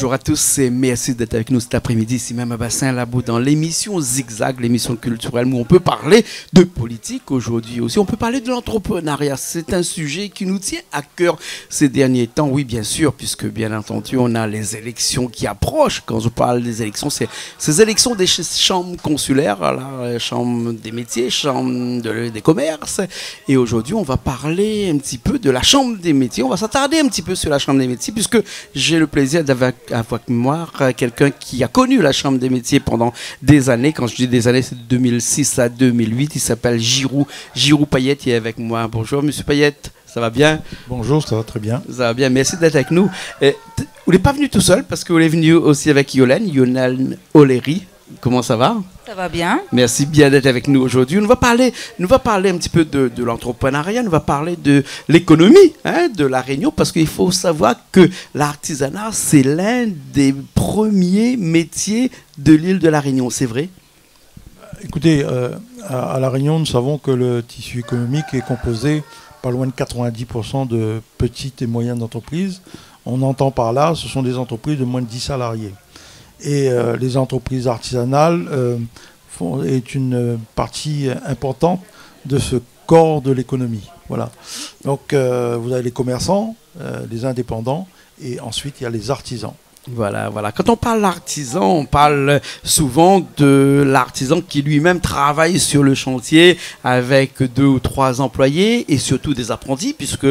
Bonjour à tous et merci d'être avec nous cet après-midi ici même à Bassin-Labou dans l'émission Zigzag, l'émission culturelle où on peut parler de politique aujourd'hui aussi. On peut parler de l'entrepreneuriat. C'est un sujet qui nous tient à cœur ces derniers temps. Oui, bien sûr, puisque bien entendu, on a les élections qui approchent. Quand je parle des élections, c'est ces élections des chambres consulaires, la chambre des métiers, chambre des commerces. Et aujourd'hui, on va parler un petit peu de la chambre des métiers. On va s'attarder un petit peu sur la chambre des métiers puisque j'ai le plaisir d'avoir avec moi quelqu'un qui a connu la chambre des métiers pendant des années. Quand je dis des années, c'est de 2006 à 2008. Il s'appelle Giroux Payette. Il est avec moi. Bonjour, monsieur Payette. Ça va bien? Bonjour, ça va très bien. Ça va bien, merci d'être avec nous. Vous n'êtes pas venu tout seul parce que vous êtes venu aussi avec Yolène O'Leary. Comment ça va? Ça va bien. Merci bien d'être avec nous aujourd'hui. On va parler un petit peu de l'entrepreneuriat, on va parler de l'économie de La Réunion, parce qu'il faut savoir que l'artisanat, c'est l'un des premiers métiers de l'île de La Réunion, c'est vrai? Écoutez, à La Réunion, nous savons que le tissu économique est composé pas loin de 90% de petites et moyennes entreprises. On entend par là, ce sont des entreprises de moins de 10 salariés. Et les entreprises artisanales est une partie importante de ce corps de l'économie. Voilà. Donc vous avez les commerçants, les indépendants, et ensuite il y a les artisans. Voilà. Quand on parle d'artisan, on parle souvent de l'artisan qui lui-même travaille sur le chantier avec 2 ou 3 employés et surtout des apprentis, puisque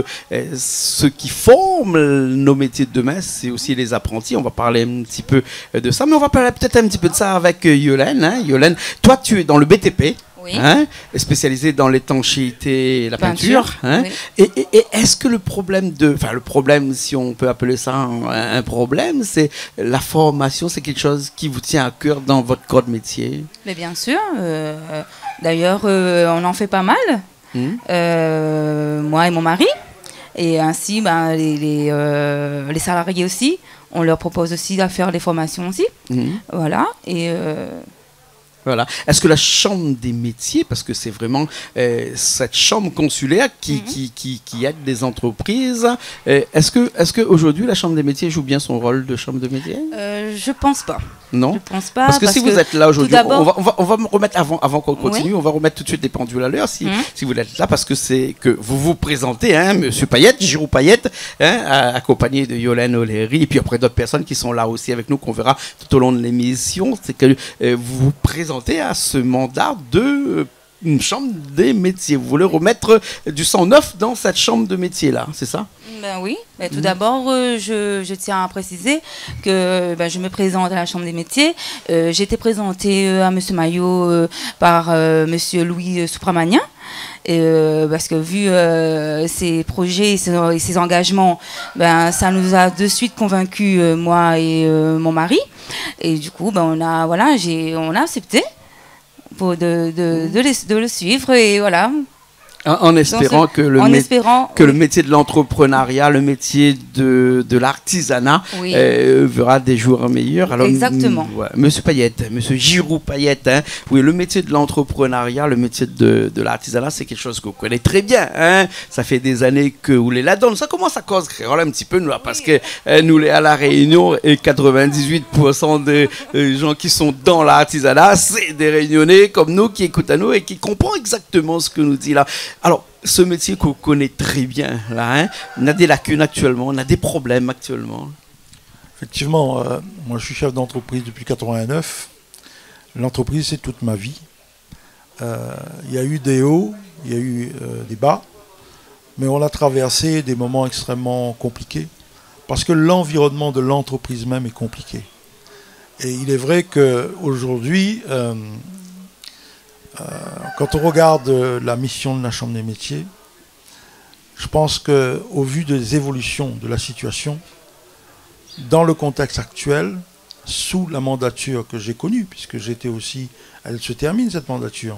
ceux qui forment nos métiers de demain, c'est aussi les apprentis. On va parler un petit peu de ça, mais on va parler peut-être un petit peu de ça avec Yolène. Yolène, toi, tu es dans le BTP. Oui. Spécialisé dans l'étanchéité et la peinture. Oui. Et est-ce que le problème, si on peut appeler ça un problème, c'est la formation, c'est quelque chose qui vous tient à cœur dans votre corps de métier? Mais bien sûr. D'ailleurs, on en fait pas mal. Moi et mon mari. Et ainsi, les salariés aussi. On leur propose aussi à faire les formations aussi. Voilà. Et... Voilà. Est-ce que la chambre des métiers, parce que c'est vraiment cette chambre consulaire qui aide des entreprises, est-ce que aujourd'hui la chambre des métiers joue bien son rôle de chambre de métiers? Je pense pas. Non. Je pense pas. Parce que si vous êtes là aujourd'hui, on va me remettre avant qu'on continue, Oui. on va remettre tout de suite les pendules à l'heure si vous êtes là, parce que c'est que vous vous présentez, monsieur Payette, Giroux Payette, accompagné de Yolène O'Leary, et puis après d'autres personnes qui sont là aussi avec nous, qu'on verra tout au long de l'émission. C'est que vous vous présentez à ce mandat de une chambre des métiers. Vous voulez remettre du sang neuf dans cette chambre de métiers là, c'est ça? Ben oui. Ben, tout d'abord, je tiens à préciser que je me présente à la chambre des métiers. J'ai été présentée à M. Maillot par M. Louis Soupramania. Parce que vu ses projets et ses engagements, ça nous a de suite convaincus, moi et mon mari. Et du coup, on a accepté de le suivre, et voilà. En espérant que le métier de l'entrepreneuriat, le métier de l'artisanat verra des jours meilleurs. Alors, exactement. Monsieur Payette, monsieur Giroux Payette, oui, le métier de l'entrepreneuriat, le métier de l'artisanat, c'est quelque chose que vous connaissez très bien. Ça fait des années que vous l'êtes là-dedans. Ça commence à cause créole un petit peu, nous, là, parce que nous, à La Réunion, et 98% des gens qui sont dans l'artisanat, c'est des Réunionnais comme nous qui écoutent à nous et qui comprennent exactement ce que nous dit là. Alors, ce métier qu'on connaît très bien, là, on a des lacunes actuellement, on a des problèmes actuellement. Effectivement, moi je suis chef d'entreprise depuis 89. L'entreprise, c'est toute ma vie. Il y a eu des hauts, il y a eu des bas, mais on a traversé des moments extrêmement compliqués, parce que l'environnement de l'entreprise même est compliqué. Et il est vrai qu'aujourd'hui... quand on regarde la mission de la Chambre des métiers, je pense qu'au vu des évolutions de la situation, dans le contexte actuel, sous la mandature que j'ai connue, puisque j'étais aussi, elle se termine cette mandature.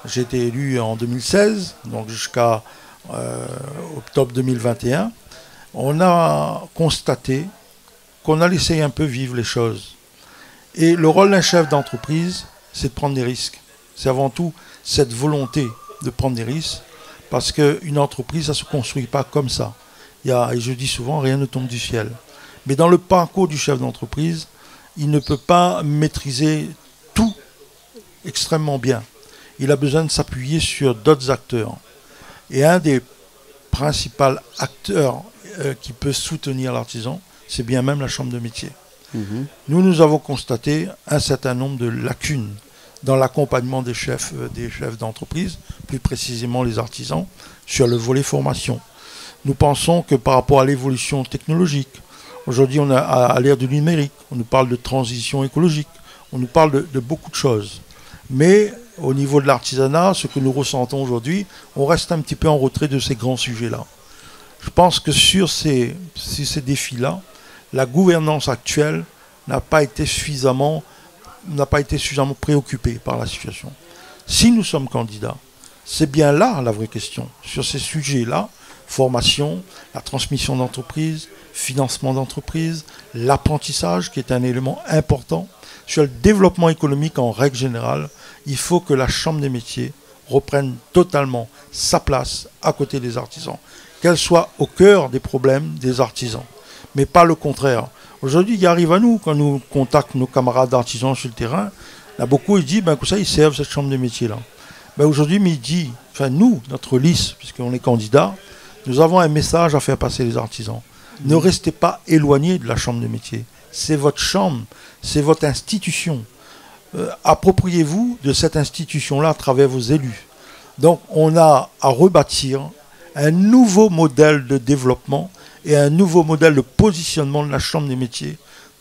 J'ai été élu en 2016, donc jusqu'à octobre 2021. On a constaté qu'on a laissé un peu vivre les choses. Et le rôle d'un chef d'entreprise, c'est de prendre des risques. C'est avant tout cette volonté de prendre des risques, parce qu'une entreprise, ça ne se construit pas comme ça. Et je dis souvent, rien ne tombe du ciel. Mais dans le parcours du chef d'entreprise, il ne peut pas maîtriser tout extrêmement bien. Il a besoin de s'appuyer sur d'autres acteurs. Et un des principaux acteurs qui peut soutenir l'artisan, c'est bien même la chambre de métier. Nous avons constaté un certain nombre de lacunes dans l'accompagnement des chefs d'entreprise, plus précisément les artisans, sur le volet formation. Nous pensons que par rapport à l'évolution technologique, aujourd'hui on est à l'ère du numérique, on nous parle de transition écologique, on nous parle de beaucoup de choses. Mais au niveau de l'artisanat, ce que nous ressentons aujourd'hui, on reste un petit peu en retrait de ces grands sujets-là. Je pense que sur ces défis-là, la gouvernance actuelle n'a pas été suffisamment préoccupée par la situation. Si nous sommes candidats, c'est bien là la vraie question. Sur ces sujets-là, formation, la transmission d'entreprise, financement d'entreprise, l'apprentissage qui est un élément important, sur le développement économique en règle générale, il faut que la Chambre des métiers reprenne totalement sa place à côté des artisans. Qu'elle soit au cœur des problèmes des artisans, mais pas le contraire. Aujourd'hui, il arrive à nous, quand nous contactons nos camarades d'artisans sur le terrain, là, beaucoup ils disent, ben, comme ça, ils servent cette Chambre des métiers-là. Ben, aujourd'hui, midi, enfin nous, notre liste, puisqu'on est candidat, nous avons un message à faire passer les artisans. Ne restez pas éloignés de la Chambre des métiers. C'est votre chambre, c'est votre institution. Appropriez-vous de cette institution-là à travers vos élus. Donc on a à rebâtir un nouveau modèle de développement et un nouveau modèle de positionnement de la Chambre des métiers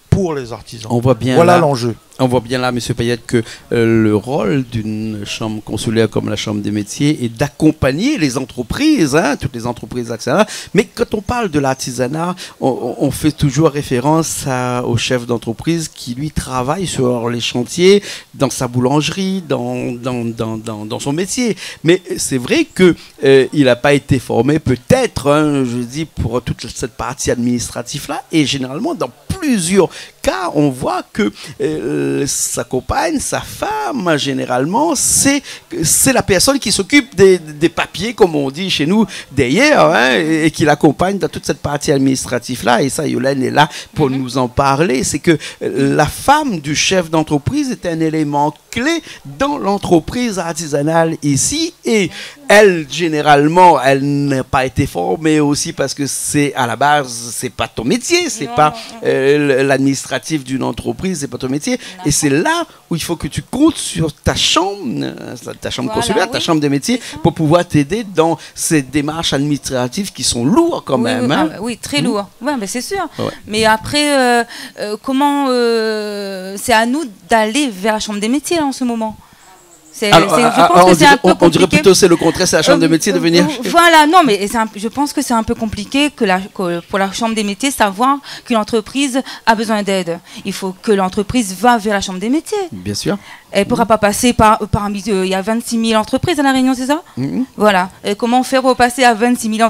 pour les artisans. On voit bien voilà l'enjeu. On voit bien là, M. Payette, que le rôle d'une chambre consulaire comme la Chambre des métiers est d'accompagner les entreprises, hein, toutes les entreprises actionnaires. Mais quand on parle de l'artisanat, on fait toujours référence au chef d'entreprise qui, lui, travaille sur les chantiers, dans sa boulangerie, dans son métier. Mais c'est vrai qu'il n'a pas été formé, peut-être, hein, je dis, pour toute cette partie administrative-là. Et généralement, dans plusieurs cas, on voit que sa compagne, sa femme, généralement, c'est la personne qui s'occupe des papiers, comme on dit chez nous, derrière, hein, et qui l'accompagne dans toute cette partie administrative-là. Et ça, Yolène est là pour nous en parler. C'est que la femme du chef d'entreprise est un élément clé dans l'entreprise artisanale ici. Et elle, généralement, elle n'a pas été formée aussi parce que c'est, à la base, c'est pas ton métier, c'est pas l'administratif d'une entreprise, c'est pas ton métier. Et c'est là où il faut que tu comptes sur ta chambre consulaire, ta chambre des métiers, pour pouvoir t'aider dans ces démarches administratives qui sont lourdes quand même. Hein. Oui, très lourdes. Ouais, mais c'est sûr. Ouais. Mais après, comment c'est à nous d'aller vers la chambre des métiers là, en ce moment? Je pense que c'est un peu compliqué. On dirait plutôt c'est le contraire, c'est la chambre des métiers de venir. Voilà, non, mais je pense que c'est un peu compliqué pour la chambre des métiers savoir qu'une entreprise a besoin d'aide. Il faut que l'entreprise va vers la chambre des métiers. Bien sûr. Elle ne pourra pas passer parmi. Il y a 26 000 entreprises à La Réunion, c'est ça? Voilà. Et comment faire pour passer à 26 000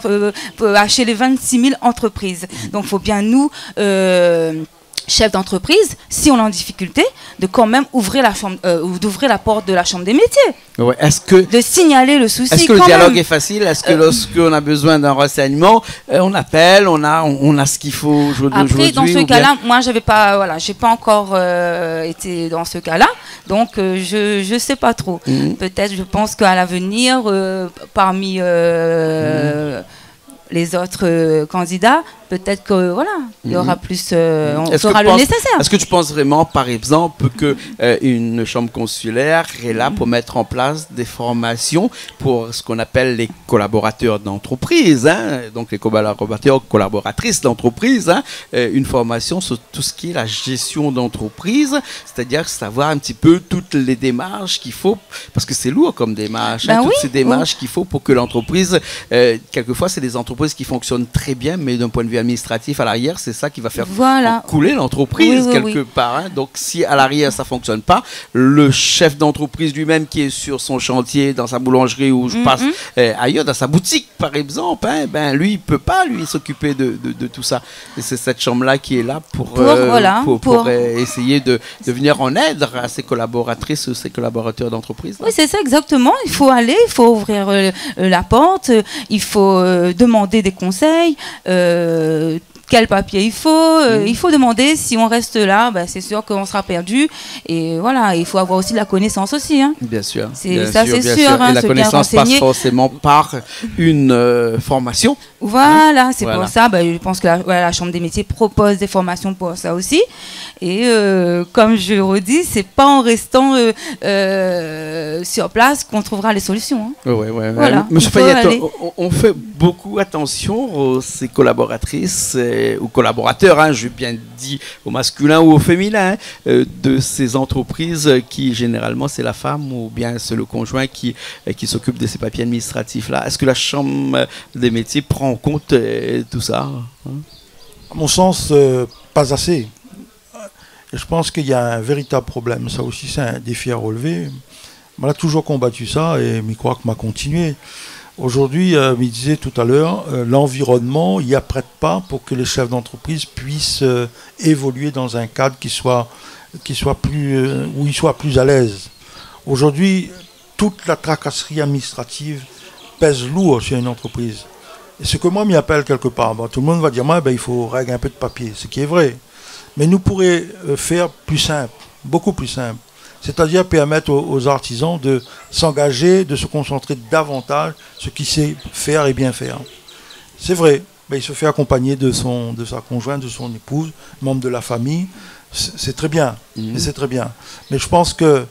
chez les 26 000 entreprises? Donc, il faut bien nous. Chef d'entreprise, si on est en difficulté, de quand même ouvrir la porte de la chambre des métiers. Ouais, de signaler le souci. Est-ce que le dialogue est facile? Est-ce que lorsqu'on a besoin d'un renseignement, on appelle, on a ce qu'il faut aujourd'hui? Après, dans ce cas-là, moi, j'ai pas encore été dans ce cas-là, donc je sais pas trop. Peut-être, je pense qu'à l'avenir, parmi les autres candidats, peut-être que voilà, il y aura plus, on fera le nécessaire. Est-ce que tu penses vraiment, par exemple, que une chambre consulaire est là pour mettre en place des formations pour ce qu'on appelle les collaborateurs d'entreprise, hein, donc les collaboratrices d'entreprise, hein, une formation sur tout ce qui est la gestion d'entreprise, c'est-à-dire savoir un petit peu toutes les démarches qu'il faut, parce que c'est lourd comme démarche, toutes ces démarches qu'il faut pour que l'entreprise, quelquefois c'est des entreprises qui fonctionnent très bien, mais d'un point de vue administratif à l'arrière, c'est ça qui va faire couler l'entreprise quelque part. Hein. Donc si à l'arrière ça fonctionne pas, le chef d'entreprise lui-même qui est sur son chantier, dans sa boulangerie ou je passe ailleurs, dans sa boutique par exemple, hein, ben lui il peut pas s'occuper de tout ça. Et c'est cette chambre-là qui est là pour essayer de venir en aide à ses collaboratrices ou ses collaborateurs d'entreprise. Oui, c'est ça exactement. Il faut aller, il faut ouvrir la porte, il faut demander des conseils. quel papier il faut demander. Si on reste là, ben, c'est sûr qu'on sera perdu. Et voilà, il faut avoir aussi de la connaissance aussi. Hein. Bien sûr. Ça, c'est sûr. Hein, et la connaissance passe forcément par une formation. Voilà, c'est pour ça. Ben, je pense que la Chambre des métiers propose des formations pour ça aussi. Et comme je redis, c'est pas en restant sur place qu'on trouvera les solutions. Hein. Voilà. Monsieur Payette, on fait beaucoup attention aux ces collaboratrices ou collaborateurs, hein, je bien dit au masculin ou au féminin, de ces entreprises qui généralement c'est la femme ou bien c'est le conjoint qui s'occupe de ces papiers administratifs là. Est-ce que la Chambre des métiers prend en compte tout ça, hein? À mon sens, pas assez. Et je pense qu'il y a un véritable problème. Ça aussi, c'est un défi à relever. On a toujours combattu ça et je crois que m'a continué. Aujourd'hui, il disait tout à l'heure, l'environnement n'y apprête pas pour que les chefs d'entreprise puissent évoluer dans un cadre où ils soient plus à l'aise. Aujourd'hui, toute la tracasserie administrative pèse lourd sur une entreprise. Et ce que moi m'y appelle quelque part, tout le monde va dire, il faut régler un peu de papier, ce qui est vrai. Mais nous pourrions faire plus simple, beaucoup plus simple. C'est-à-dire permettre aux artisans de s'engager, de se concentrer davantage sur ce qu'ils savent faire et bien faire. C'est vrai, il se fait accompagner de sa conjointe, de son épouse, membre de la famille. C'est très bien, c'est très bien. Mais je pense que,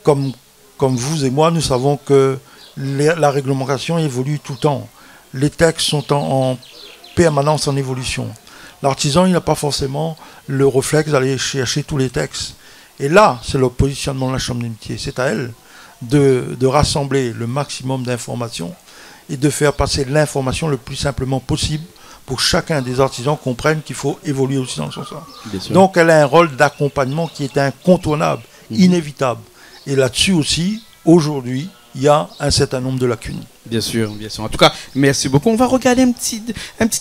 comme vous et moi, nous savons que la réglementation évolue tout le temps. Les textes sont en permanence en évolution. L'artisan, il n'a pas forcément le réflexe d'aller chercher tous les textes. Et là, c'est le positionnement de la Chambre des métiers. C'est à elle de rassembler le maximum d'informations et de faire passer l'information le plus simplement possible pour que chacun des artisans comprenne qu'il faut évoluer aussi dans ce sens. Donc, elle a un rôle d'accompagnement qui est incontournable, inévitable. Et là-dessus aussi, aujourd'hui, il y a un certain nombre de lacunes. Bien sûr, bien sûr. En tout cas, merci beaucoup. On va regarder un petit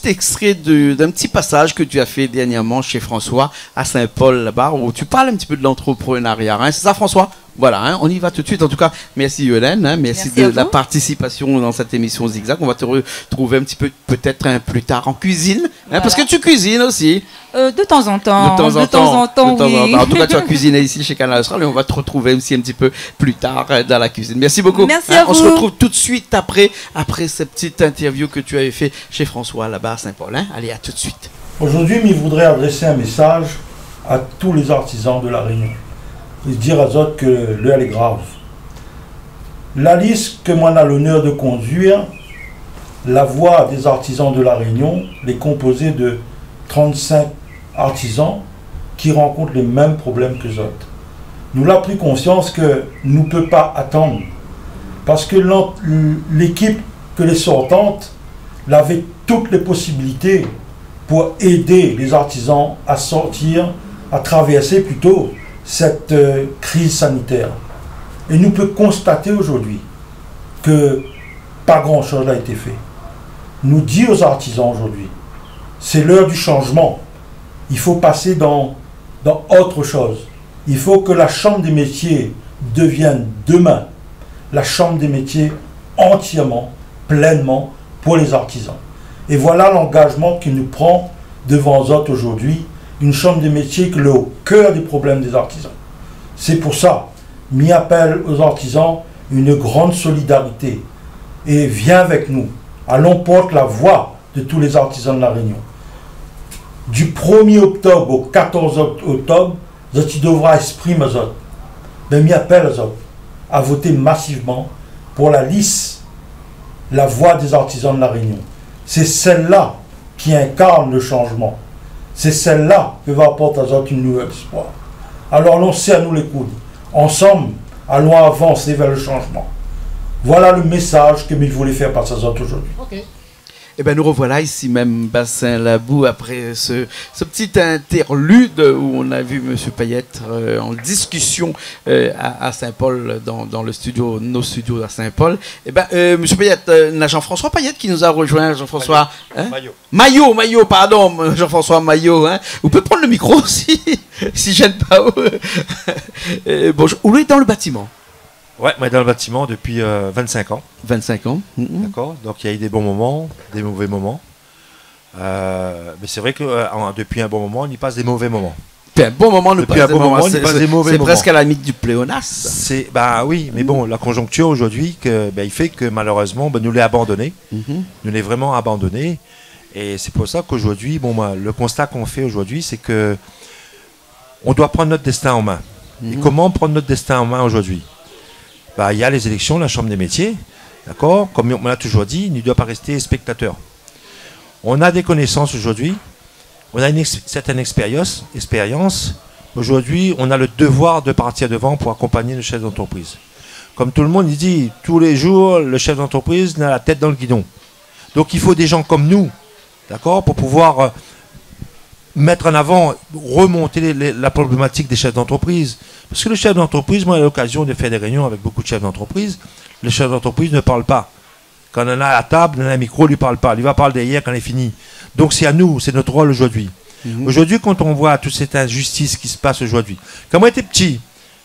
extrait d'un petit passage que tu as fait dernièrement chez François à Saint-Paul, là-bas, où tu parles un petit peu de l'entrepreneuriat. Hein. C'est ça, François? Voilà, hein, on y va tout de suite. En tout cas, merci Hélène, hein, merci de la participation dans cette émission Zigzag. On va te retrouver un petit peu peut-être plus tard en cuisine, hein, parce que tu cuisines aussi. De temps en temps. De temps en temps, oui. En tout cas, tu as cuisiné ici chez Canal Austral et on va te retrouver aussi un petit peu plus tard dans la cuisine. Merci beaucoup. Merci à vous. On se retrouve tout de suite après cette petite interview que tu avais fait chez François là-bas à Saint-Paul. Hein. Allez, à tout de suite. Aujourd'hui, je voudrais adresser un message à tous les artisans de la Réunion. Et dire à eux que l'heure est grave. La liste que moi a l'honneur de conduire, la voix des artisans de la Réunion, est composée de 35 artisans qui rencontrent les mêmes problèmes que les autres. Nous avons pris conscience que nous ne pouvons pas attendre. Parce que l'équipe que les sortantes avait toutes les possibilités pour aider les artisans à sortir, à traverser plutôt cette crise sanitaire. Et nous pouvons constater aujourd'hui que pas grand-chose n'a été fait. Nous dit aux artisans aujourd'hui, c'est l'heure du changement. Il faut passer dans autre chose. Il faut que la Chambre des métiers devienne demain la Chambre des métiers entièrement, pleinement pour les artisans. Et voilà l'engagement qui nous prend devant eux aujourd'hui, une Chambre des métiers qui est au cœur des problèmes des artisans. C'est pour ça, m'y appelle aux artisans une grande solidarité. Et viens avec nous. Allons porter la voix de tous les artisans de la Réunion. Du 1er octobre au 14 octobre, tu devras exprimer aux autres. Mais m'y appelle aux autres à voter massivement pour la liste, la voix des artisans de la Réunion. C'est celle-là qui incarne le changement. C'est celle-là qui va apporter à eux une nouvelle espoir. Alors allons serre-nous les coudes. Ensemble, allons avancer vers le changement. Voilà le message que je voulais faire passer à eux aujourd'hui. Okay. Eh bien, nous revoilà ici même, Bassin Labou, après ce petit interlude où on a vu M. Payette en discussion à Saint-Paul, dans le studio, nos studios à Saint-Paul. Eh bien, M. Payette, Jean-François Payette qui nous a rejoint, Jean-François... Maillot, pardon, Jean-François Maillot. Hein. Vous pouvez prendre le micro aussi, si je n'aime pas. Bonjour, où est dans le bâtiment? Ouais, mais dans le bâtiment depuis 25 ans. 25 ans. D'accord. Donc il y a eu des bons moments, des mauvais moments. Mais c'est vrai que depuis un bon moment, on y passe des mauvais moments. Depuis un bon moment, Depuis un bon moment, on y passe des mauvais c'est moments. presque à la limite du pléonasme. Bah oui, mais bon, la conjoncture aujourd'hui, il fait que malheureusement, nous l'avons abandonné. Nous l'avons vraiment abandonné. Et c'est pour ça qu'aujourd'hui, le constat qu'on fait aujourd'hui, c'est que on doit prendre notre destin en main. Et comment prendre notre destin en main aujourd'hui? Il y a les élections, la Chambre des métiers, d'accord? Comme on l'a toujours dit, il ne doit pas rester spectateur. On a des connaissances aujourd'hui, on a une certaine expérience. Aujourd'hui, on a le devoir de partir devant pour accompagner le chef d'entreprise. Comme tout le monde, il dit, tous les jours, le chef d'entreprise a la tête dans le guidon. Donc il faut des gens comme nous, d'accord, pour pouvoir mettre en avant, remonter la problématique des chefs d'entreprise. Parce que le chef d'entreprise, moi, j'ai l'occasion de faire des réunions avec beaucoup de chefs d'entreprise. Le chef d'entreprise ne parle pas. Quand on a à la table, on a un micro, il ne parle pas. Il va parler derrière quand il est fini. Donc c'est à nous, c'est notre rôle aujourd'hui. Aujourd'hui, quand on voit toute cette injustice qui se passe aujourd'hui, quand moi j'étais petit,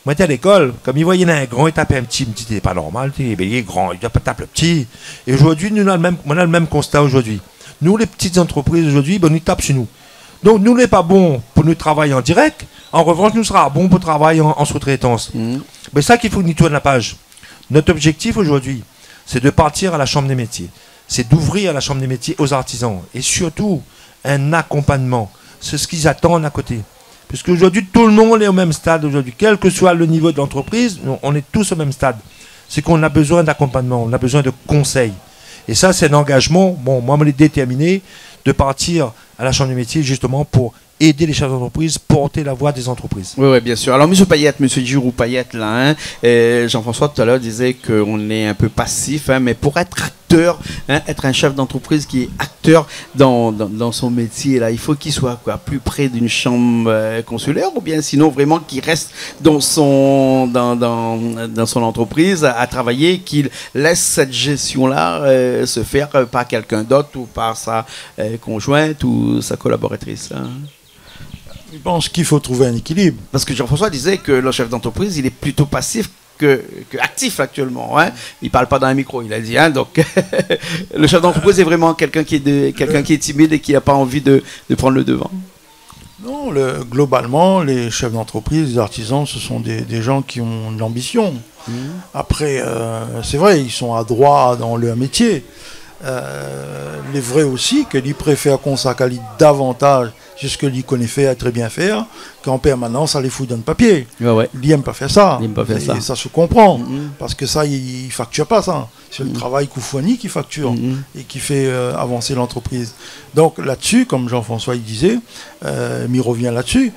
moi j'étais à l'école, comme il voyait un grand, il tapait un petit, il me dit, c'est pas normal, il est grand, il doit pas taper le petit. Et aujourd'hui, on a le même constat aujourd'hui. Nous, les petites entreprises aujourd'hui, nous tapent sur nous. Donc nous, n'est pas bon pour nous travailler en direct. En revanche, nous sera bon pour travailler en sous-traitance. Mais ça qu'il faut nous tourner la page. Notre objectif aujourd'hui, c'est de partir à la Chambre des métiers. C'est d'ouvrir la Chambre des métiers aux artisans. Et surtout, un accompagnement. C'est ce qu'ils attendent à côté. Puisque aujourd'hui, tout le monde est au même stade aujourd'hui. Quel que soit le niveau de l'entreprise, on est tous au même stade. C'est qu'on a besoin d'accompagnement, on a besoin de conseils. Et ça, c'est un engagement, moi, je l'ai déterminé, de partir à la Chambre des métiers justement pour aider les chefs d'entreprise, porter la voix des entreprises. Oui, bien sûr. Alors, M. Payette, M. Giroux-Payette, là, Jean-François tout à l'heure disait qu'on est un peu passif, mais pour être acteur, être un chef d'entreprise qui est acteur dans son métier, là, il faut qu'il soit plus près d'une chambre consulaire, ou bien sinon vraiment qu'il reste dans son entreprise à travailler, qu'il laisse cette gestion-là se faire par quelqu'un d'autre ou par sa conjointe ou sa collaboratrice. Je pense qu'il faut trouver un équilibre. Parce que Jean-François disait que le chef d'entreprise, il est plutôt passif que actif actuellement. Il ne parle pas dans un micro, il a dit. Donc, le chef d'entreprise est vraiment quelqu'un qui est timide et qui n'a pas envie de prendre le devant. Non, globalement, les chefs d'entreprise, les artisans, ce sont des gens qui ont de l'ambition. Après, c'est vrai, ils sont adroits dans leur métier. Il est vrai aussi qu'ils préfèrent consacrer davantage sur ce que lui connaît faire, très bien faire, qu'en permanence aller foutre dans le papier. Il n'aime pas faire ça. Et ça se comprend. Parce que ça, il ne facture pas ça. C'est le travail qu'il fournit qui facture et qui fait avancer l'entreprise. Donc là-dessus, comme Jean-François il disait, il revient là-dessus,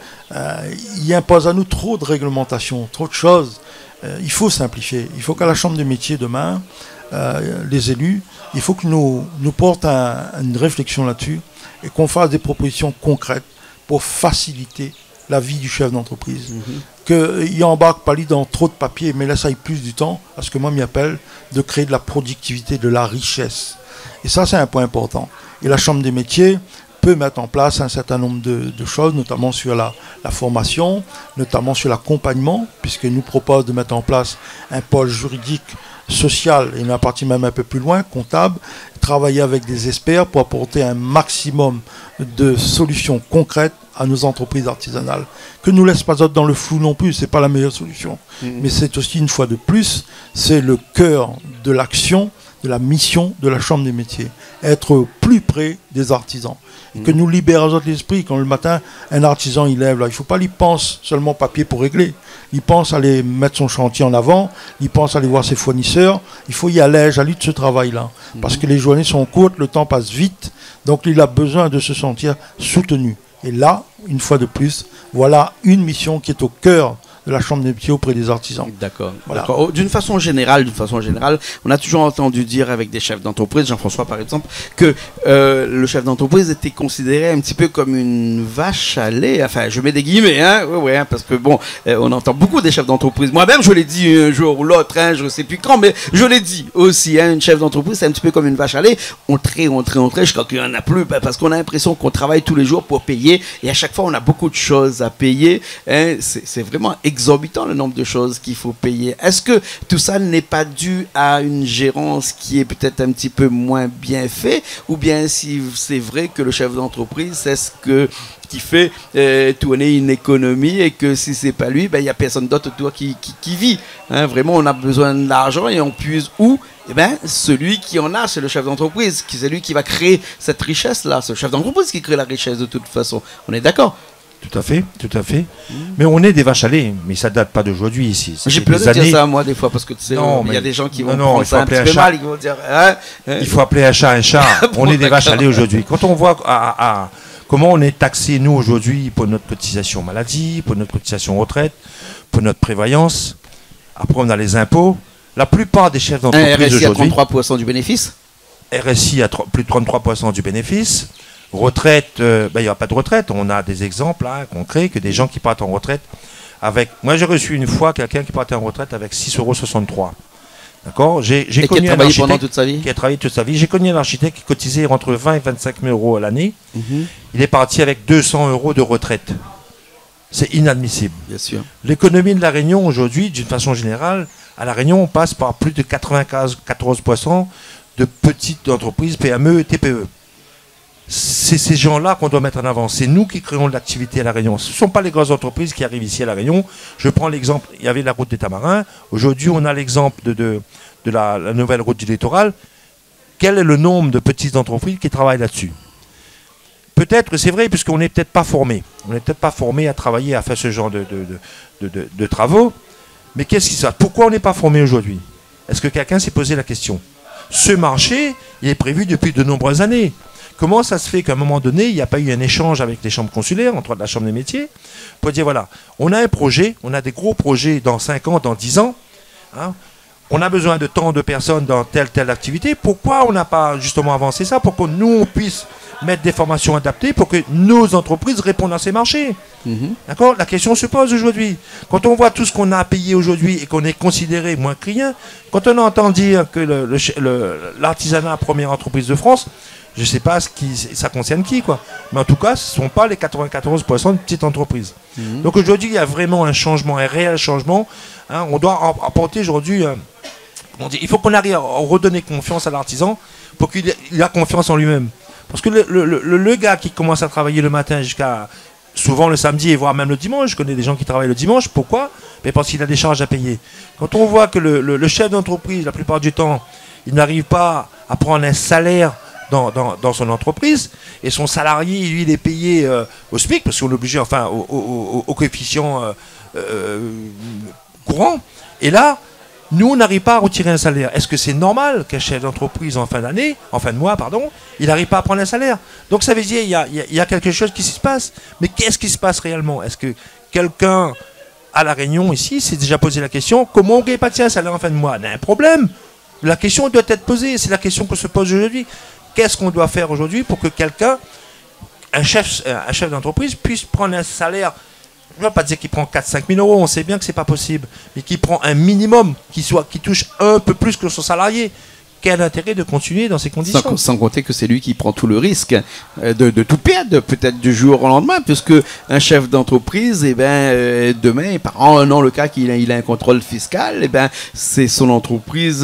il impose à nous trop de réglementation, trop de choses. Il faut simplifier. Il faut qu'à la Chambre des métiers demain, les élus, il faut que nous portent une réflexion là-dessus et qu'on fasse des propositions concrètes pour faciliter la vie du chef d'entreprise. Qu'il n'embarque pas lui dans trop de papier, mais laisse plus du temps, à ce que moi m'y appelle, de créer de la productivité, de la richesse. Et ça, c'est un point important. Et la Chambre des métiers peut mettre en place un certain nombre de choses, notamment sur la formation, notamment sur l'accompagnement, puisqu'il nous propose de mettre en place un pôle juridique social, et une partie même un peu plus loin, comptable, travailler avec des experts pour apporter un maximum de solutions concrètes à nos entreprises artisanales. Que nous laisse pas dans le flou non plus, c'est pas la meilleure solution. Mais c'est aussi, une fois de plus, c'est le cœur de l'action, de la mission de la Chambre des métiers. Être plus près des artisans. Et que nous libérons l'esprit. Quand le matin, un artisan, il lève, là, il ne faut pas lui penser seulement papier pour régler. Il pense à aller mettre son chantier en avant, il pense à aller voir ses fournisseurs. Il faut y aller à lui de ce travail-là. Parce que les journées sont courtes, le temps passe vite. Donc il a besoin de se sentir soutenu. Et là, une fois de plus, voilà une mission qui est au cœur de la Chambre des métiers auprès des artisans. D'accord. Voilà. D'une façon générale, on a toujours entendu dire avec des chefs d'entreprise, Jean-François par exemple, que le chef d'entreprise était considéré un petit peu comme une vache à lait. Enfin, je mets des guillemets, parce que bon, on entend beaucoup des chefs d'entreprise. Moi-même, je l'ai dit un jour ou l'autre, je ne sais plus quand, mais je l'ai dit aussi. Une chef d'entreprise, c'est un petit peu comme une vache à lait. On traite, je crois qu'il n'y en a plus, parce qu'on a l'impression qu'on travaille tous les jours pour payer, et à chaque fois, on a beaucoup de choses à payer. C'est vraiment exigeant exorbitant le nombre de choses qu'il faut payer. Est-ce que tout ça n'est pas dû à une gérance qui est peut-être un petit peu moins bien fait, ou bien si c'est vrai que le chef d'entreprise, c'est ce qui fait tourner une économie, et que si c'est pas lui, ben il y a personne d'autre autour qui vit. Hein, vraiment, on a besoin de l'argent et on puise où? Eh ben, celui qui en a, c'est le chef d'entreprise, c'est lui qui va créer cette richesse-là. C'est le chef d'entreprise qui crée la richesse de toute façon. On est d'accord? Tout à fait, tout à fait. Mais on est des vaches à lait, mais ça date pas d'aujourd'hui ici. J'ai peur de dire ça, moi, des fois, parce que tu sais, il y a des gens qui vont prendre ça un petit peu mal, ils vont dire... Il faut appeler un chat un chat. On est des vaches à lait aujourd'hui. Quand on voit comment on est taxé, nous, aujourd'hui, pour notre cotisation maladie, pour notre cotisation retraite, pour notre prévoyance, après on a les impôts, la plupart des chefs d'entreprise aujourd'hui... RSI à 33% du bénéfice. RSI à plus de 33% du bénéfice. Retraite, il n'y a pas de retraite. On a des exemples concrets que des gens qui partent en retraite avec... Moi, j'ai reçu une fois quelqu'un qui partait en retraite avec 6,63 €. D'accord. J'ai connu un architecte pendant toute sa vie. Qui a travaillé toute sa vie. J'ai connu un architecte qui cotisait entre 20 et 25 000 € à l'année. Il est parti avec 200 € de retraite. C'est inadmissible. Bien sûr. L'économie de La Réunion aujourd'hui, d'une façon générale, à La Réunion, on passe par plus de 94% de petites entreprises, PME et TPE. C'est ces gens-là qu'on doit mettre en avant. C'est nous qui créons de l'activité à La Réunion. Ce ne sont pas les grandes entreprises qui arrivent ici à La Réunion. Je prends l'exemple, il y avait la route des Tamarins. Aujourd'hui, on a l'exemple de la nouvelle route du littoral. Quel est le nombre de petites entreprises qui travaillent là-dessus? Peut-être, c'est vrai, puisqu'on n'est peut-être pas formé. On n'est peut-être pas formé à travailler, à faire ce genre de travaux. Mais qu'est-ce qui se passe? Pourquoi on n'est pas formé aujourd'hui? Est-ce que quelqu'un s'est posé la question? Ce marché, il est prévu depuis de nombreuses années. Comment ça se fait qu'à un moment donné, il n'y a pas eu un échange avec les chambres consulaires, entre la Chambre des métiers, pour dire, voilà, on a un projet, on a des gros projets dans 5 ans, dans 10 ans, hein, on a besoin de tant de personnes dans telle activité, pourquoi on n'a pas justement avancé ça, pour que nous, on puisse mettre des formations adaptées pour que nos entreprises répondent à ces marchés. D'accord? La question se pose aujourd'hui. Quand on voit tout ce qu'on a à payer aujourd'hui et qu'on est considéré moins que rien, quand on entend dire que l'artisanat première entreprise de France, je ne sais pas ça concerne qui, quoi. Mais en tout cas, ce ne sont pas les 94% de petites entreprises. Donc aujourd'hui, il y a vraiment un changement, un réel changement. Hein, on doit apporter aujourd'hui... il faut qu'on arrive à redonner confiance à l'artisan pour qu'il ait confiance en lui-même. Parce que le gars qui commence à travailler le matin jusqu'à... souvent le samedi et voire même le dimanche, je connais des gens qui travaillent le dimanche. Pourquoi? Mais parce qu'il a des charges à payer. Quand on voit que le chef d'entreprise, la plupart du temps, il n'arrive pas à prendre un salaire dans son entreprise, et son salarié, lui, il est payé au SMIC, parce qu'on est obligé, enfin, au coefficient courant. Et là, nous, on n'arrive pas à retirer un salaire. Est-ce que c'est normal qu'un chef d'entreprise en fin de mois, il n'arrive pas à prendre un salaire? Donc ça veut dire il y a quelque chose qui se passe. Mais qu'est-ce qui se passe réellement? Est-ce que quelqu'un à La Réunion, ici, s'est déjà posé la question, comment on ne gagne pas un salaire en fin de mois? Il y a un problème. La question doit être posée. C'est la question qu'on se pose aujourd'hui. Qu'est-ce qu'on doit faire aujourd'hui pour que quelqu'un, un chef d'entreprise, puisse prendre un salaire? Je ne vais pas dire qu'il prend 4-5 000 €, on sait bien que ce n'est pas possible, mais qu'il prend un minimum, qui touche un peu plus que son salarié. Quel intérêt de continuer dans ces conditions? Sans compter que c'est lui qui prend tout le risque de tout perdre, peut-être du jour au lendemain, puisque un chef d'entreprise, demain, par an, le cas qu'il a un contrôle fiscal, c'est son entreprise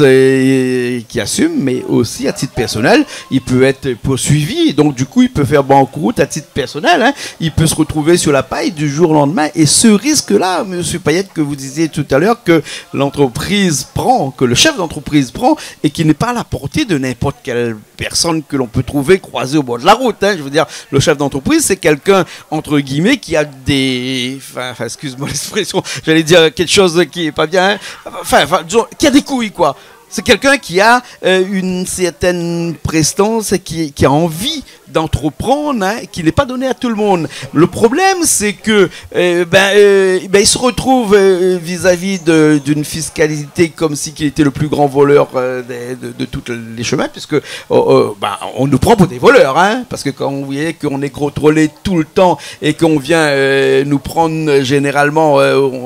qui assume, mais aussi à titre personnel, il peut être poursuivi, donc du coup, il peut faire banqueroute à titre personnel, hein, il peut se retrouver sur la paille du jour au lendemain, et ce risque-là, M. Payette, que vous disiez tout à l'heure, que l'entreprise prend, que le chef d'entreprise prend, et qui n'est pas à la portée de n'importe quelle personne que l'on peut trouver croisée au bord de la route. Hein. Je veux dire, le chef d'entreprise, c'est quelqu'un, entre guillemets, qui a des... Enfin, excuse-moi l'expression, j'allais dire quelque chose qui est pas bien. Hein. Disons, qui a des couilles, quoi. C'est quelqu'un qui a une certaine prestance et qui a envie d'entreprendre, hein, qui n'est pas donné à tout le monde. Le problème, c'est que il se retrouve vis-à-vis d'une fiscalité comme si qu'il était le plus grand voleur de tous les chemins, puisque on nous prend pour des voleurs, hein, parce que quand vous voyez qu'on est contrôlé tout le temps et qu'on vient nous prendre généralement,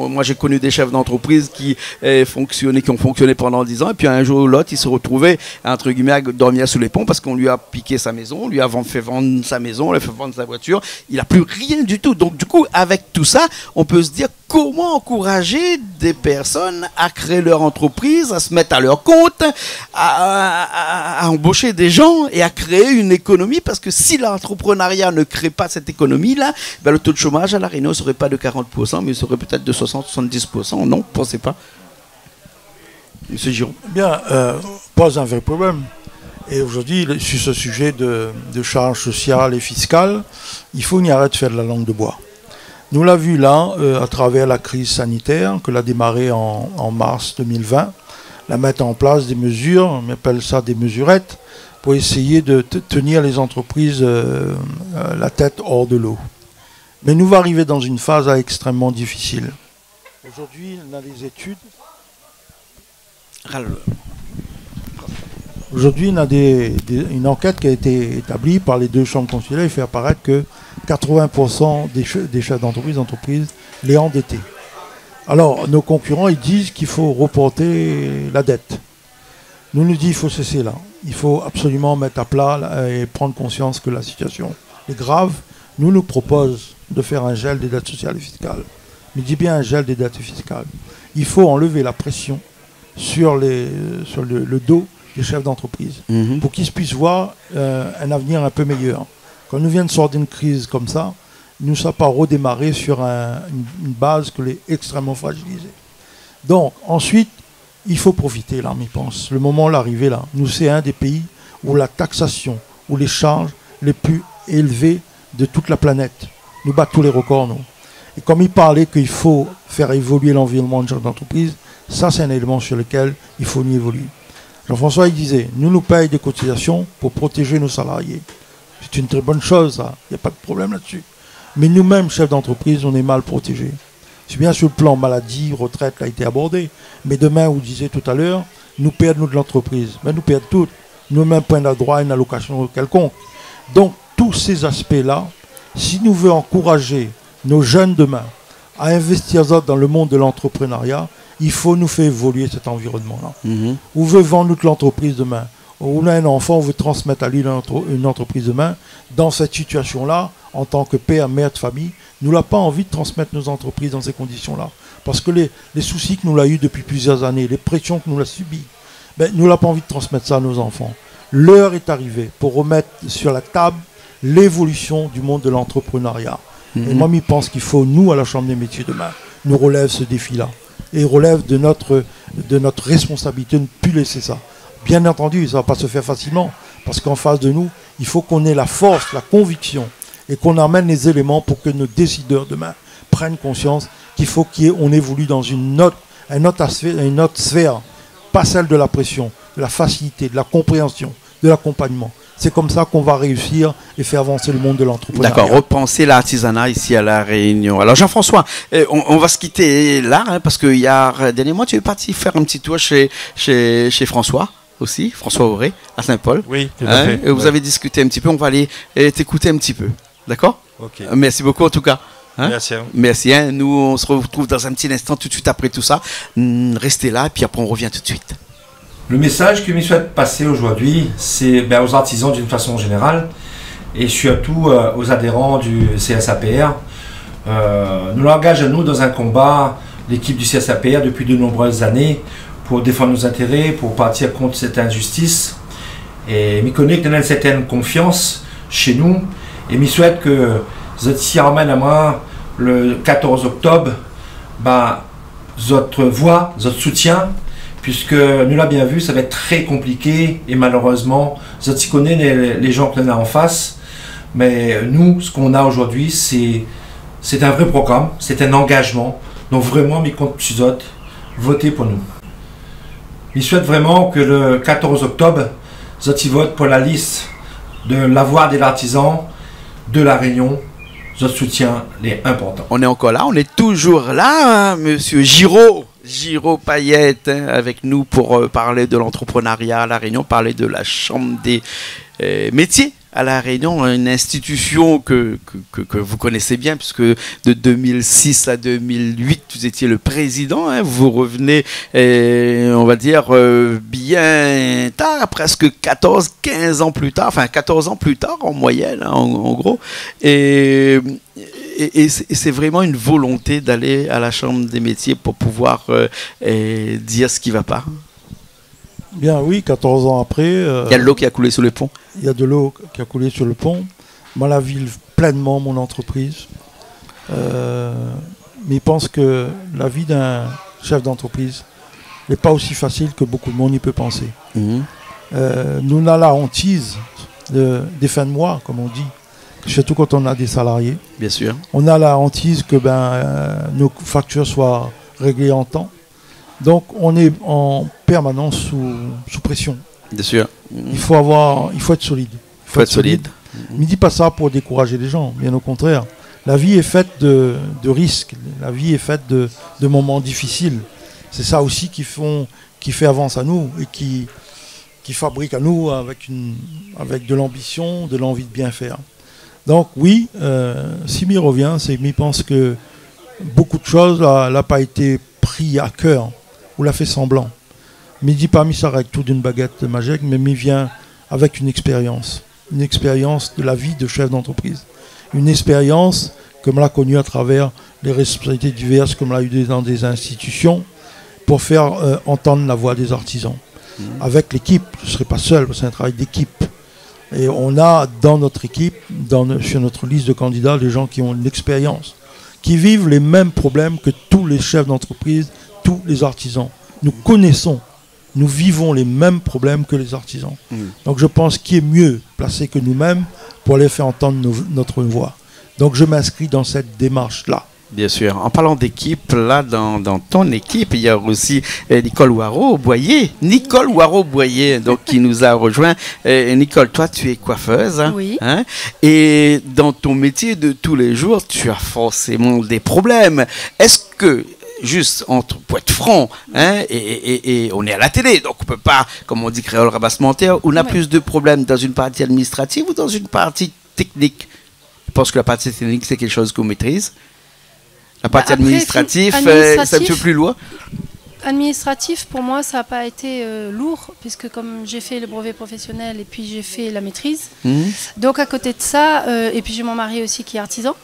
moi j'ai connu des chefs d'entreprise qui ont fonctionné pendant 10 ans, et puis un jour ou l'autre, il se retrouvait entre guillemets à dormir sous les ponts parce qu'on lui a piqué sa maison, on lui a fait vendre sa maison, elle fait vendre sa voiture, il n'a plus rien du tout. Donc du coup, avec tout ça, on peut se dire comment encourager des personnes à créer leur entreprise, à se mettre à leur compte, à embaucher des gens et à créer une économie, parce que si l'entrepreneuriat ne crée pas cette économie-là, ben le taux de chômage à La Réunion ne serait pas de 40%, mais il serait peut-être de 60-70%. Non, pensez pas. Monsieur Giraud. Bien, pas un vrai problème. Et aujourd'hui, sur ce sujet de charges sociales et fiscales, il faut n'y arrêter de faire de la langue de bois. Nous l'avons vu là, à travers la crise sanitaire, que l'a démarré en mars 2020, la mettre en place des mesures, on appelle ça des mesurettes, pour essayer de tenir les entreprises la tête hors de l'eau. Mais nous va arriver dans une phase extrêmement difficile. Aujourd'hui, on a des études. Aujourd'hui, on a une enquête qui a été établie par les 2 chambres consulaires et fait apparaître que 80% des chefs d'entreprise les endettés. Alors, nos concurrents, ils disent qu'il faut reporter la dette. Nous disons qu'il faut cesser là. Il faut absolument mettre à plat et prendre conscience que la situation est grave. Nous proposons de faire un gel des dettes sociales et fiscales. Mais dis bien un gel des dettes fiscales. Il faut enlever la pression sur le dos des chefs d'entreprise pour qu'ils puissent voir un avenir un peu meilleur. Quand nous venons de sortir d'une crise comme ça, nous ne sommes pas redémarrer sur une base qui est extrêmement fragilisée. Donc, ensuite, il faut profiter, là, je pense. Le moment de l'arrivée, là, nous, c'est un des pays où la taxation, où les charges les plus élevées de toute la planète. Nous battons tous les records, nous. Et comme il parlait qu'il faut faire évoluer l'environnement de chefs d'entreprise, ça, c'est un élément sur lequel il faut y évoluer. Jean-François, il disait, nous payons des cotisations pour protéger nos salariés. C'est une très bonne chose, ça. Il n'y a pas de problème là-dessus. Mais nous-mêmes, chefs d'entreprise, on est mal protégés. C'est bien sur le plan maladie, retraite, qui a été abordé. Mais demain, vous disiez tout à l'heure, nous perdons de l'entreprise. Mais nous perdons tout. Nous-mêmes, point de droit à une allocation quelconque. Donc, tous ces aspects-là, si nous voulons encourager nos jeunes demain à investir dans le monde de l'entrepreneuriat, il faut nous faire évoluer cet environnement-là. On veut vendre toute l'entreprise demain. On a un enfant, on veut transmettre à lui une entreprise demain. Dans cette situation-là, en tant que père, mère de famille, nous n'avons pas envie de transmettre nos entreprises dans ces conditions-là. Parce que les soucis que nous avons eus depuis plusieurs années, les pressions que nous avons subies, nous n'avons pas envie de transmettre ça à nos enfants. L'heure est arrivée pour remettre sur la table l'évolution du monde de l'entrepreneuriat. Et moi, je pense qu'il faut, nous, à la Chambre des métiers demain, nous relève ce défi-là. Et relève de notre responsabilité de ne plus laisser ça. Bien entendu, ça ne va pas se faire facilement, parce qu'en face de nous, il faut qu'on ait la force, la conviction, et qu'on amène les éléments pour que nos décideurs demain prennent conscience qu'il faut qu'on évolue dans une autre sphère, pas celle de la pression, de la facilité, de la compréhension, de l'accompagnement. C'est comme ça qu'on va réussir et faire avancer le monde de l'entrepreneuriat. D'accord, repenser l'artisanat ici à La Réunion. Alors Jean-François, on va se quitter là, hein, parce qu'il y a dernièrement, tu es parti faire un petit tour chez François aussi, François Auré, à Saint-Paul. Oui, tout à fait. Et vous avez discuté un petit peu, on va aller t'écouter un petit peu. D'accord? Ok. Merci beaucoup en tout cas. Hein? Merci. Merci. Hein? Nous, on se retrouve dans un petit instant tout de suite après tout ça. Restez là, et puis après on revient tout de suite. Le message que je souhaite passer aujourd'hui, c'est aux artisans d'une façon générale et surtout aux adhérents du CSAPR. Nous l'engage à nous dans un combat, l'équipe du CSAPR, depuis de nombreuses années, pour défendre nos intérêts, pour partir contre cette injustice. Et je connais que nous avons une certaine confiance chez nous et je souhaite que vous ramène à moi le 14 octobre, votre voix, votre soutien, puisque nous l'avons bien vu, ça va être très compliqué et malheureusement, vous connaissez les gens que l'on a en face, mais nous, ce qu'on a aujourd'hui, c'est un vrai programme, c'est un engagement, donc vraiment, mes comptes plus autres, votez pour nous. Je souhaite vraiment que le 14 octobre, vous votent pour la liste de la voix des artisans de La Réunion. Votre soutien est important. On est encore là, on est toujours là, hein, monsieur Giraud Payette, hein, avec nous pour parler de l'entrepreneuriat à La Réunion, parler de la Chambre des métiers à La Réunion, une institution que vous connaissez bien, puisque de 2006 à 2008, vous étiez le président. Hein, vous revenez, on va dire, bien tard, presque 15 ans plus tard, enfin 14 ans plus tard en moyenne, hein, en gros. Et c'est vraiment une volonté d'aller à la Chambre des métiers pour pouvoir dire ce qui ne va pas. Bien oui, 14 ans après... il y a de l'eau qui a coulé sur le pont. Il y a de l'eau qui a coulé sur le pont. Moi, la ville pleinement mon entreprise. Mais je pense que la vie d'un chef d'entreprise n'est pas aussi facile que beaucoup de monde y peut penser. Nous, on a la hantise des fins de mois, comme on dit. Surtout quand on a des salariés. Bien sûr. On a la hantise que nos factures soient réglées en temps. Donc on est en permanence sous pression. Bien sûr. Il faut être solide. Il faut être solide. Mais ne dis pas ça pour décourager les gens, bien au contraire. La vie est faite de risques, la vie est faite de moments difficiles. C'est ça aussi qui fait avance à nous et qui fabrique à nous avec de l'ambition, de l'envie de bien faire. Donc oui, si m'y revient, c'est que m'y pense que beaucoup de choses n'a pas été pris à cœur ou l'a fait semblant. Mais dit pas mis ça avec tout d'une baguette magique, mais m'y vient avec une expérience de la vie de chef d'entreprise, une expérience comme l'a connue à travers les responsabilités diverses, comme l'a eu dans des institutions, pour faire entendre la voix des artisans. Avec l'équipe, je ne serai pas seul, c'est un travail d'équipe. Et on a dans notre équipe, sur notre liste de candidats, des gens qui ont une expérience, qui vivent les mêmes problèmes que tous les chefs d'entreprise, tous les artisans. Nous vivons les mêmes problèmes que les artisans. Donc je pense qu'il est mieux placé que nous-mêmes pour aller faire entendre notre voix. Donc je m'inscris dans cette démarche-là. Bien sûr. En parlant d'équipe, là, dans ton équipe, il y a aussi Nicole Waro-Boyer. Nicole Waro-Boyer, donc, qui nous a rejoint. Nicole, toi, tu es coiffeuse. Hein, oui. Hein, et dans ton métier de tous les jours, tu as forcément des problèmes. Est-ce que, juste pour être franc, hein, et on est à la télé, donc on ne peut pas, comme on dit, créole rabasse-menteur, on a plus de problèmes dans une partie administrative ou dans une partie technique? Je pense que la partie technique, c'est quelque chose qu'on maîtrise. La partie administrative, c'est un peu plus loin. Administratif, pour moi, ça n'a pas été lourd, puisque comme j'ai fait le brevet professionnel et puis j'ai fait la maîtrise. Donc à côté de ça, et puis j'ai mon mari aussi qui est artisan.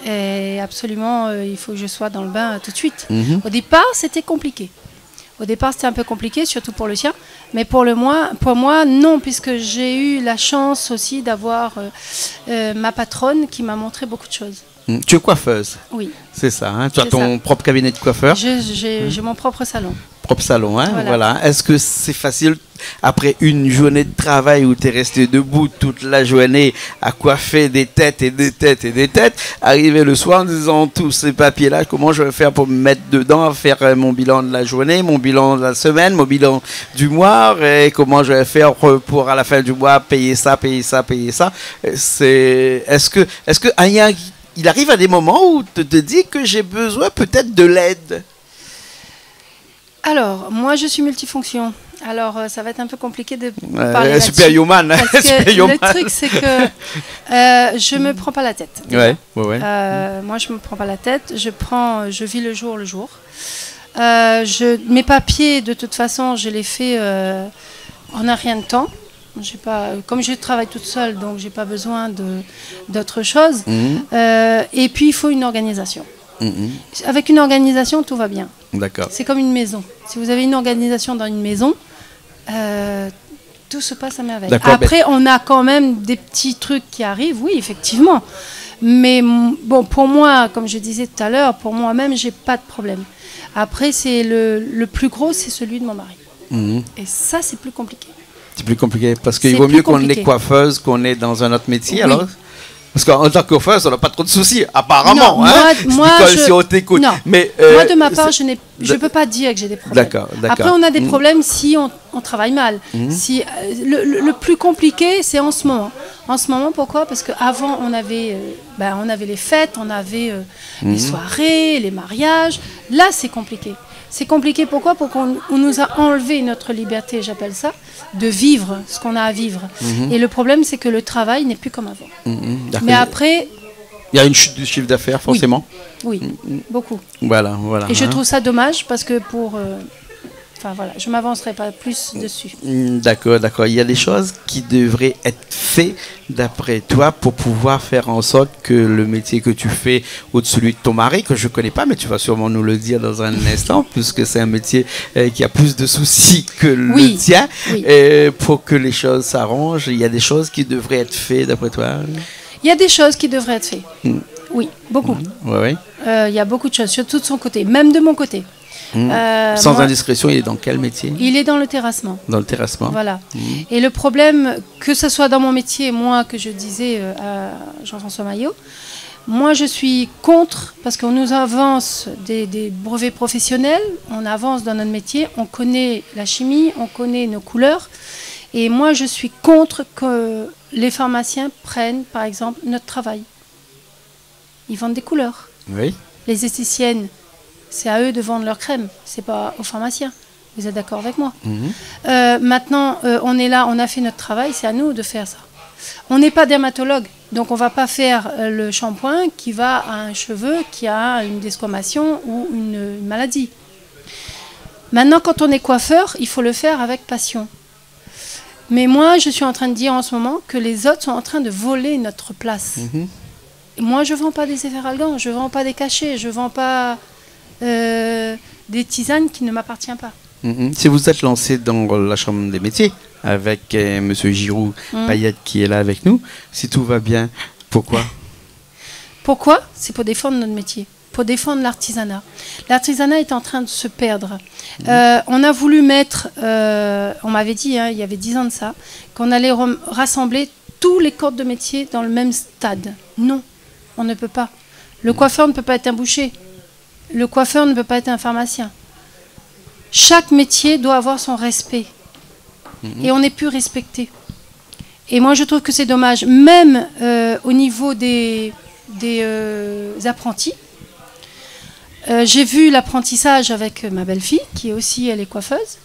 Et absolument, il faut que je sois dans le bain tout de suite. Au départ, c'était compliqué. Au départ, c'était un peu compliqué, surtout pour le sien. Mais pour moi, non, puisque j'ai eu la chance aussi d'avoir ma patronne qui m'a montré beaucoup de choses. Tu es coiffeuse? Oui. C'est ça, hein? Tu as ton propre cabinet de coiffeur? J'ai mon propre salon. Propre salon, hein? Voilà. Est-ce que c'est facile, après une journée de travail où tu es resté debout toute la journée à coiffer des têtes et des têtes et des têtes, arriver le soir en disant tous ces papiers-là, comment je vais faire pour me mettre dedans, faire mon bilan de la journée, mon bilan de la semaine, mon bilan du mois, et comment je vais faire pour à la fin du mois payer ça, payer ça, payer ça? Est-ce que il arrive à des moments où tu te dis que j'ai besoin peut-être de l'aide? Alors, moi, je suis multifonction. Alors, ça va être un peu compliqué de parler Superhuman. Le truc, c'est que je me prends pas la tête. Ouais. Moi, je me prends pas la tête. Je vis le jour le jour. Mes papiers, de toute façon, je les fais en un rien de temps. Comme je travaille toute seule, donc j'ai pas besoin d'autre chose. Et puis il faut une organisation. Avec une organisation, tout va bien. D'accord. C'est comme une maison. Si vous avez une organisation dans une maison, tout se passe à merveille. Après, on a quand même des petits trucs qui arrivent, oui, effectivement. Mais bon, pour moi, comme je disais tout à l'heure, pour moi-même, j'ai pas de problème. Après, c'est le plus gros, c'est celui de mon mari. Et ça, c'est plus compliqué. C'est plus compliqué parce qu'il vaut mieux qu'on est coiffeuse qu'on est dans un autre métier. Oui. Alors, parce qu'en tant que coiffeuse, on n'a pas trop de soucis, apparemment. Non, moi, si on t'écoute. Non. Mais, moi, de ma part, je ne peux pas dire que j'ai des problèmes. D'accord. Après, on a des problèmes si on travaille mal. Si, le plus compliqué, c'est en ce moment. En ce moment, pourquoi? Parce qu'avant, on avait les fêtes, on avait les soirées, les mariages. Là, c'est compliqué. C'est compliqué, pourquoi? Pour qu'on nous a enlevé notre liberté, j'appelle ça, de vivre ce qu'on a à vivre. Et le problème, c'est que le travail n'est plus comme avant. Mais après... Il y a une chute du chiffre d'affaires, forcément. Oui, beaucoup. Voilà. Et je trouve ça dommage parce que pour... Enfin voilà, je ne m'avancerai pas plus dessus. D'accord. Il y a des choses qui devraient être faites d'après toi pour pouvoir faire en sorte que le métier que tu fais ou de celui de ton mari, que je ne connais pas, mais tu vas sûrement nous le dire dans un instant, puisque c'est un métier qui a plus de soucis que le tien, pour que les choses s'arrangent, il y a des choses qui devraient être faites d'après toi? Il y a des choses qui devraient être faites. Oui, beaucoup. Oui. Il y a beaucoup de choses, surtout de son côté, même de mon côté. Sans indiscrétion, il est dans quel métier? Il est dans le terrassement. Dans le terrassement. Voilà. Et le problème, que ce soit dans mon métier, moi, que je disais à Jean-François Maillot, moi je suis contre, parce qu'on nous avance des brevets professionnels, on avance dans notre métier, on connaît la chimie, on connaît nos couleurs. Et moi je suis contre que les pharmaciens prennent, par exemple, notre travail. Ils vendent des couleurs. Oui. Les esthéticiennes, c'est à eux de vendre leur crème, c'est pas aux pharmaciens. Vous êtes d'accord avec moi? Maintenant, on est là, on a fait notre travail, c'est à nous de faire ça. On n'est pas dermatologue, donc on ne va pas faire le shampoing qui va à un cheveu qui a une desquamation ou une maladie. Maintenant, quand on est coiffeur, il faut le faire avec passion. Mais moi, je suis en train de dire en ce moment que les autres sont en train de voler notre place. Moi, je ne vends pas des efferalgans, je ne vends pas des cachets, je ne vends pas des tisanes qui ne m'appartiennent pas. Si vous êtes lancé dans la Chambre des métiers avec M. Giroud Payette qui est là avec nous, si tout va bien, pourquoi? Pourquoi? C'est pour défendre notre métier, pour défendre l'artisanat. L'artisanat est en train de se perdre. On a voulu mettre, on m'avait dit, il y avait 10 ans de ça, qu'on allait rassembler tous les corps de métier dans le même stade. Non, on ne peut pas. Le coiffeur ne peut pas être un boucher. Le coiffeur ne peut pas être un pharmacien. Chaque métier doit avoir son respect. Et on n'est plus respecté. Et moi, je trouve que c'est dommage. Même au niveau des apprentis, j'ai vu l'apprentissage avec ma belle-fille, qui est aussi, elle est coiffeuse.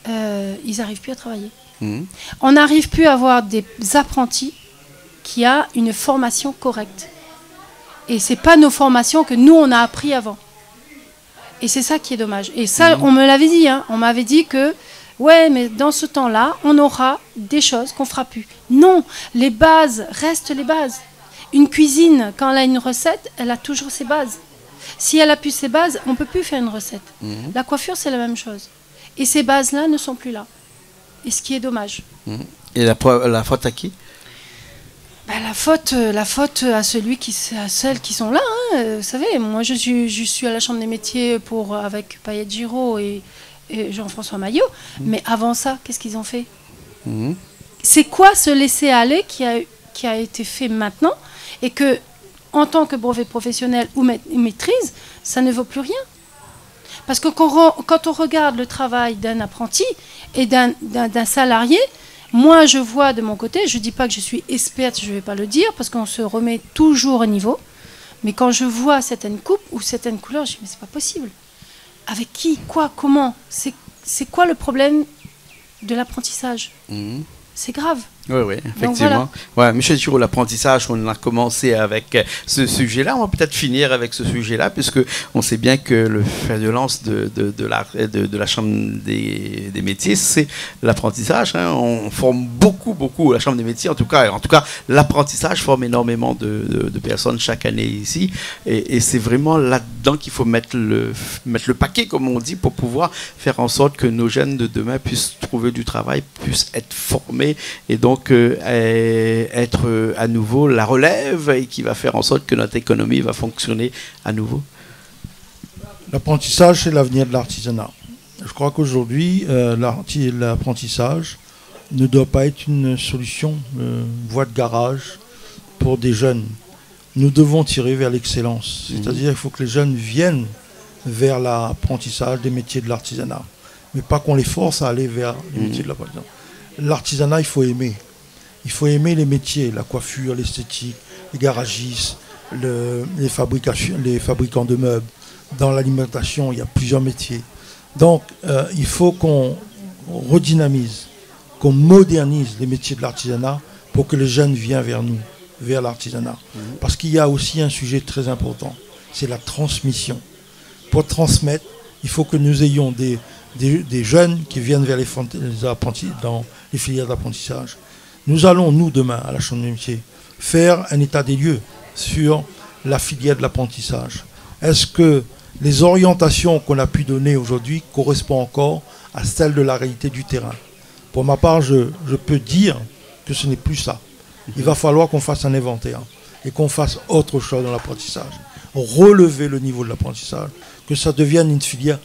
Ils n'arrivent plus à travailler. On n'arrive plus à avoir des apprentis qui ont une formation correcte. Et ce n'est pas nos formations que nous, on a appris avant. Et c'est ça qui est dommage. Et ça, on me l'avait dit. On m'avait dit que, ouais, mais dans ce temps-là, on aura des choses qu'on ne fera plus. Non, les bases restent les bases. Une cuisine, quand elle a une recette, elle a toujours ses bases. Si elle a plus ses bases, on ne peut plus faire une recette. La coiffure, c'est la même chose. Et ces bases-là ne sont plus là. Et ce qui est dommage. Et la faute à qui? La faute à celles qui sont là. Vous savez, moi je suis à la Chambre des métiers avec Payette Giraud et Jean-François Maillot. Mais avant ça, qu'est-ce qu'ils ont fait? C'est quoi ce laisser-aller qui a été fait maintenant et que, en tant que brevet professionnel ou maîtrise, ça ne vaut plus rien? Parce que quand on regarde le travail d'un apprenti et d'un salarié, moi, je vois de mon côté, je ne dis pas que je suis experte, je ne vais pas le dire, parce qu'on se remet toujours au niveau. Mais quand je vois certaines coupes ou certaines couleurs, je dis, mais c'est pas possible. Avec qui? Quoi? Comment? C'est quoi le problème de l'apprentissage? C'est grave. Oui, effectivement. Voilà. Michel Giraud, l'apprentissage, on a commencé avec ce sujet-là. On va peut-être finir avec ce sujet-là, puisque on sait bien que le fer de lance de la Chambre des métiers, c'est l'apprentissage. On forme beaucoup la Chambre des métiers. En tout cas, l'apprentissage forme énormément de personnes chaque année ici. Et c'est vraiment là-dedans qu'il faut mettre le paquet, comme on dit, pour pouvoir faire en sorte que nos jeunes de demain puissent trouver du travail, puissent être formés et donc être à nouveau la relève et qui va faire en sorte que notre économie va fonctionner à nouveau. L'apprentissage, c'est l'avenir de l'artisanat. Je crois qu'aujourd'hui, l'apprentissage ne doit pas être une solution, voie de garage pour des jeunes. Nous devons tirer vers l'excellence. C'est-à-dire qu'il faut que les jeunes viennent vers l'apprentissage des métiers de l'artisanat, mais pas qu'on les force à aller vers les métiers de l'artisanat. L'artisanat, il faut aimer. Il faut aimer les métiers, la coiffure, l'esthétique, les garagistes, les fabricants de meubles. Dans l'alimentation, il y a plusieurs métiers. Donc, il faut qu'on redynamise, qu'on modernise les métiers de l'artisanat pour que les jeunes viennent vers nous, vers l'artisanat. Parce qu'il y a aussi un sujet très important, c'est la transmission. Pour transmettre, il faut que nous ayons des jeunes qui viennent vers les apprentis, dans les filières d'apprentissage. Nous allons, nous, demain, à la Chambre des métiers, faire un état des lieux sur la filière de l'apprentissage. Est-ce que les orientations qu'on a pu donner aujourd'hui correspondent encore à celles de la réalité du terrain? Pour ma part, je peux dire que ce n'est plus ça. Il va falloir qu'on fasse un inventaire et qu'on fasse autre chose dans l'apprentissage. Relever le niveau de l'apprentissage, que ça devienne une filière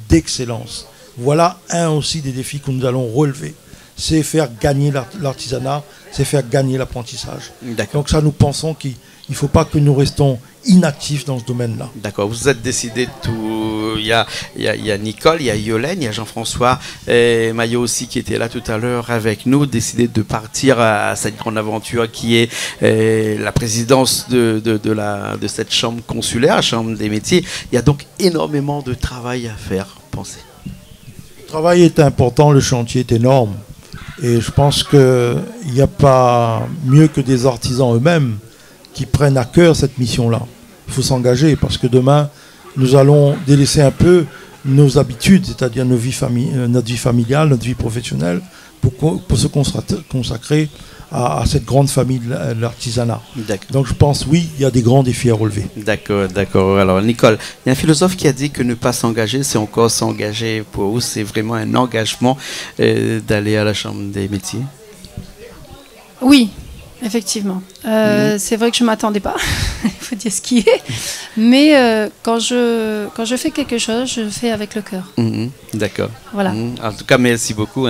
d'excellence. Voilà un aussi des défis que nous allons relever. C'est faire gagner l'artisanat, c'est faire gagner l'apprentissage. Donc ça, nous pensons qu'il ne faut pas que nous restons inactifs dans ce domaine-là. D'accord, vous êtes décidé de tout. Il y a Nicole, il y a Yolène, il y a Jean-François Maillot aussi qui était là tout à l'heure avec nous, décidé de partir à cette grande aventure qui est la présidence de cette chambre consulaire, chambre des métiers. Il y a donc énormément de travail à faire, pensez. Le travail est important, le chantier est énorme. Et je pense qu'il n'y a pas mieux que des artisans eux-mêmes qui prennent à cœur cette mission-là. Il faut s'engager parce que demain, nous allons délaisser un peu nos habitudes, c'est-à-dire notre vie familiale, notre vie professionnelle, pour se consacrer à cette grande famille de l'artisanat. Donc je pense, oui, il y a des grands défis à relever. D'accord. Alors Nicole, il y a un philosophe qui a dit que ne pas s'engager, c'est encore s'engager. Pour vous, c'est vraiment un engagement d'aller à la Chambre des métiers? Oui, effectivement. C'est vrai que je ne m'attendais pas, il faut dire ce qui est. Mais quand je fais quelque chose, je le fais avec le cœur. D'accord. Voilà. En tout cas, merci beaucoup.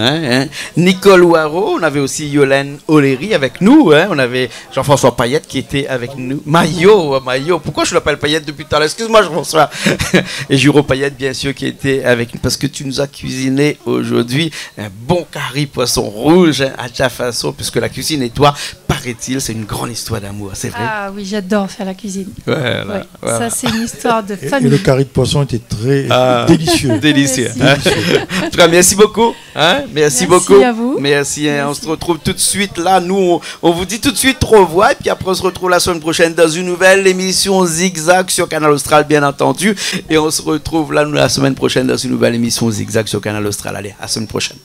Nicole Ouaro, on avait aussi Yolène Oléry avec nous. On avait Jean-François Payette qui était avec nous. Maillot. Pourquoi je l'appelle Payette depuis tout à l'heure? Excuse-moi, Jean-François. Et Juro Payette, bien sûr, qui était avec nous parce que tu nous as cuisiné aujourd'hui un bon curry poisson rouge à ta façon, puisque la cuisine et toi, paraît-il, c'est une grande histoire d'amour, c'est vrai? Ah oui, j'adore faire la cuisine. Voilà. Ça, c'est une histoire de famille. Et le curry de poisson était très délicieux. Délicieux. En tout cas, merci beaucoup. Merci beaucoup. Merci à vous. Merci. On se retrouve tout de suite là. Nous, on vous dit tout de suite au revoir. Et puis après, on se retrouve la semaine prochaine dans une nouvelle émission Zigzag sur Canal Austral, bien entendu. Et on se retrouve là, nous, la semaine prochaine dans une nouvelle émission Zigzag sur Canal Austral. Allez, à la semaine prochaine.